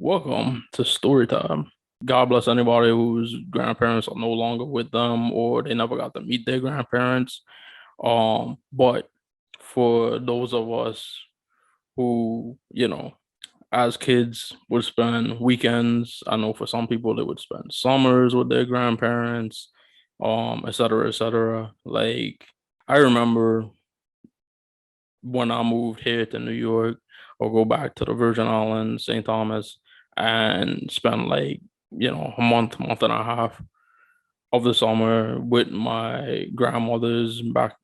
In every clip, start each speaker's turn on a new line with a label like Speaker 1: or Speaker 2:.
Speaker 1: Welcome to Storytime. God bless anybody whose grandparents are no longer with them or they never got to meet their grandparents. But for those of us who, as kids would spend weekends, I know for some people they would spend summers with their grandparents, et cetera, et cetera. Like I remember when I moved here to New York or go back to the Virgin Islands, St. Thomas, and spend like, a month and a half of the summer with my grandmothers back,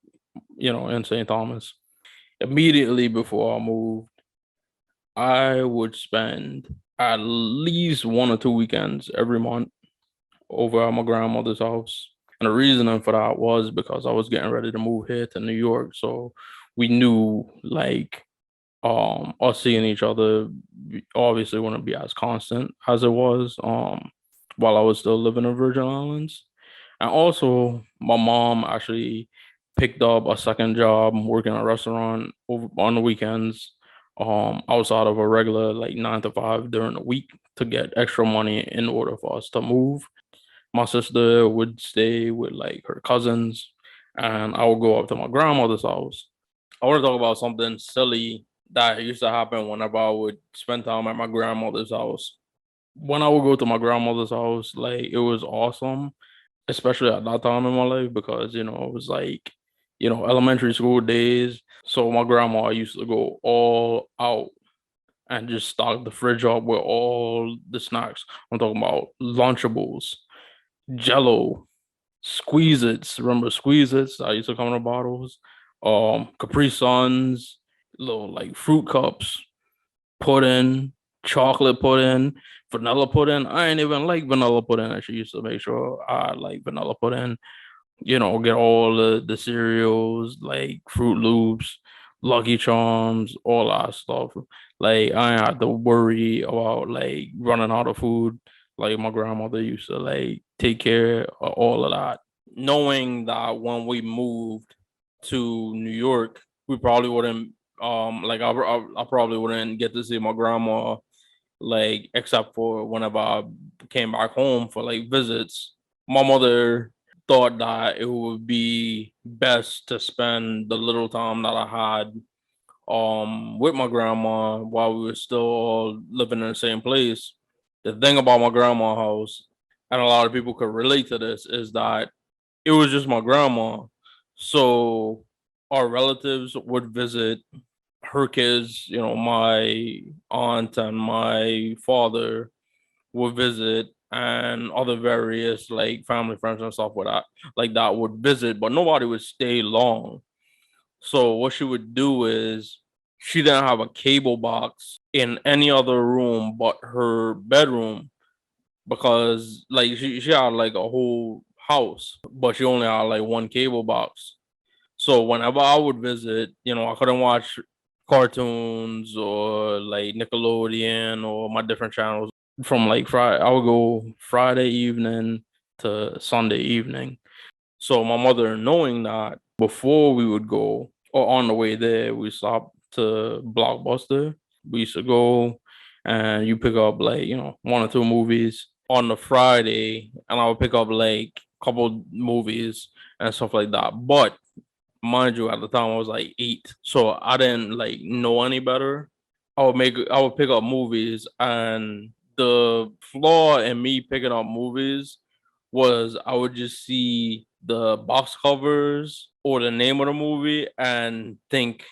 Speaker 1: in St. Thomas. Immediately before I moved, I would spend at least 1 or 2 weekends every month over at my grandmother's house. And the reasoning for that was because I was getting ready to move here to New York. So we knew like us seeing each other obviously wouldn't be as constant as it was while I was still living in Virgin Islands. And also my mom actually picked up a second job working at a restaurant over on the weekends, outside of a regular like 9 to 5 during the week to get extra money in order for us to move. My sister would stay with like her cousins and I would go up to my grandmother's house. I want to talk about something silly that used to happen whenever I would spend time at my grandmother's house. When I would go to my grandmother's house, like it was awesome, especially at that time in my life because it was like, elementary school days. So my grandma used to go all out and just stock the fridge up with all the snacks. I'm talking about Lunchables, Jello, Squeeze Its. Remember Squeeze Its? I used to come in the bottles. Capri Suns, little like fruit cups, pudding, chocolate pudding, vanilla pudding. I ain't even like vanilla pudding. I should used to make sure I like vanilla pudding. Get all the cereals like Fruit Loops, Lucky Charms, all that stuff. Like I ain't have to worry about like running out of food. Like my grandmother used to like take care of all of that. Knowing that when we moved to New York, we probably wouldn't like I probably wouldn't get to see my grandma like except for whenever I came back home for like visits. My mother thought that it would be best to spend the little time that I had with my grandma while we were still all living in the same place. The thing about my grandma house, and a lot of people could relate to this, is that it was just my grandma. So our relatives would visit her kids, my aunt and my father would visit and other various like family friends and stuff with that like that would visit, but nobody would stay long. So what she would do is she didn't have a cable box in any other room but her bedroom because like she had like a whole house, but she only had like one cable box. So whenever I would visit, I couldn't watch cartoons or like Nickelodeon or my different channels from like Friday. I would go Friday evening to Sunday evening. So my mother, knowing that before we would go or on the way there, we stopped to Blockbuster. We used to go and you pick up like, 1 or 2 movies on the Friday, and I would pick up like a couple movies and stuff like that. But mind you, at the time I was like 8, so I didn't like know any better. I would pick up movies, and the flaw in me picking up movies was I would just see the box covers or the name of the movie and think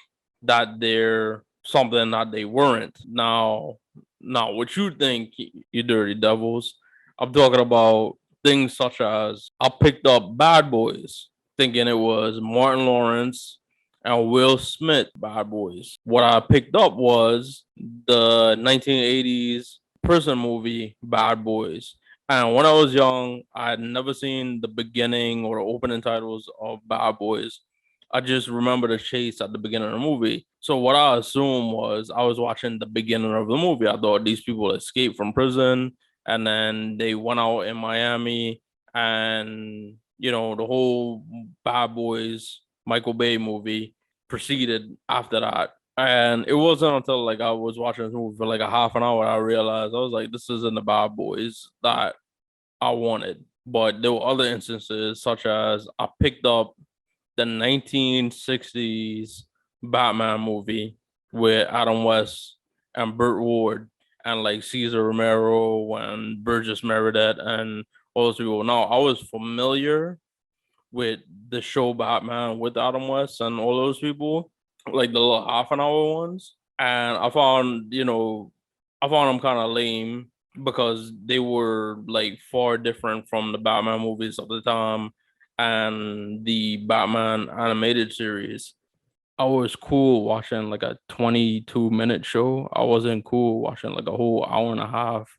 Speaker 1: that they're something that they weren't. Now, what you think, you dirty devils? I'm talking about things such as I picked up Bad Boys thinking it was Martin Lawrence and Will Smith Bad Boys. What I picked up was the 1980s prison movie Bad Boys. And when I was young, I had never seen the beginning or the opening titles of Bad Boys. I just remember the chase at the beginning of the movie. So what I assumed was I was watching the beginning of the movie. I thought these people escaped from prison and then they went out in Miami and the whole Bad Boys Michael Bay movie proceeded after that. And it wasn't until like I was watching this movie for like a half an hour I realized I was like, this isn't the Bad Boys that I wanted. But there were other instances, such as I picked up the 1960s Batman movie with Adam West and Burt Ward and like Cesar Romero and Burgess Meredith and all those people. Now, I was familiar with the show Batman with Adam West and all those people, like the little half an hour ones. And I found them kind of lame because they were like far different from the Batman movies of the time and the Batman animated series. I was cool watching like a 22-minute show. I wasn't cool watching like a whole hour and a half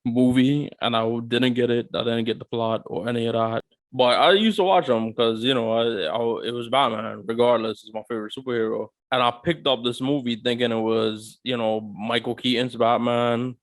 Speaker 1: movie, and I didn't get it. I didn't get the plot or any of that. But I used to watch them because it was Batman. Regardless, it's my favorite superhero, and I picked up this movie thinking it was Michael Keaton's Batman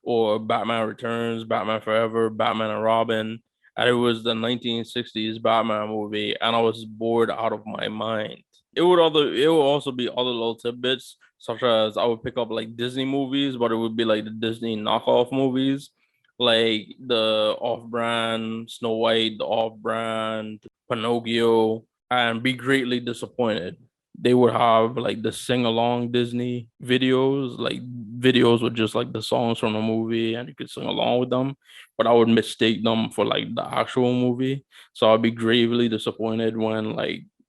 Speaker 1: or Batman Returns, Batman Forever, Batman and Robin, and it was the 1960s Batman movie, and I was bored out of my mind. It would also be other little tidbits, such as I would pick up like Disney movies, but it would be like the Disney knockoff movies, like the off-brand Snow White, the off-brand Pinocchio, and be greatly disappointed. They would have like the sing-along Disney videos, like videos with just like the songs from the movie, and you could sing along with them. But I would mistake them for like the actual movie, so I'd be gravely disappointed when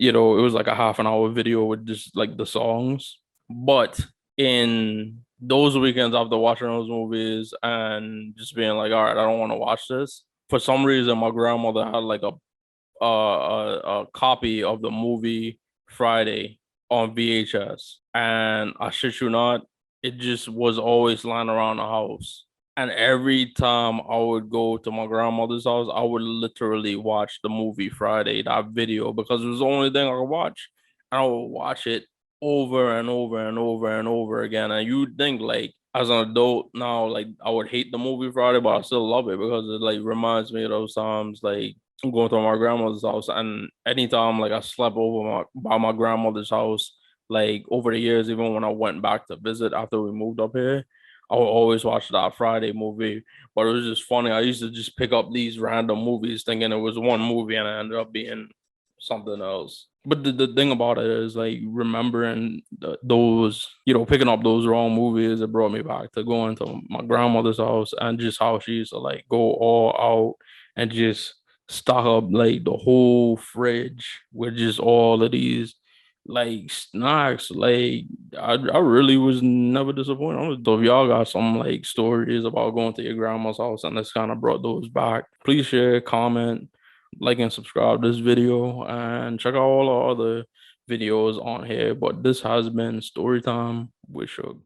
Speaker 1: it was like a half an hour video with just like the songs. But in those weekends after watching those movies and just being like, all right, I don't want to watch this. For some reason, my grandmother had like a copy of the movie Friday on VHS, and I shit you not, it just was always lying around the house. And every time I would go to my grandmother's house, I would literally watch the movie Friday, that video, because it was the only thing I could watch. And I would watch it over and over and over and over again. And you'd think like as an adult now, like I would hate the movie Friday, but I still love it because it like reminds me of those times like going to my grandmother's house. And anytime like I slept over by my grandmother's house, like over the years, even when I went back to visit after we moved up here, I would always watch that Friday movie. But it was just funny. I used to just pick up these random movies thinking it was one movie and it ended up being something else. But the thing about it is like remembering those, picking up those wrong movies, it brought me back to going to my grandmother's house and just how she used to like go all out and just stock up like the whole fridge with just all of these like snacks. Like I really was never disappointed. So if y'all got some like stories about going to your grandma's house and this kind of brought those back, please share, comment, like and subscribe to this video and check out all our other videos on here. But this has been Storytime with Suge.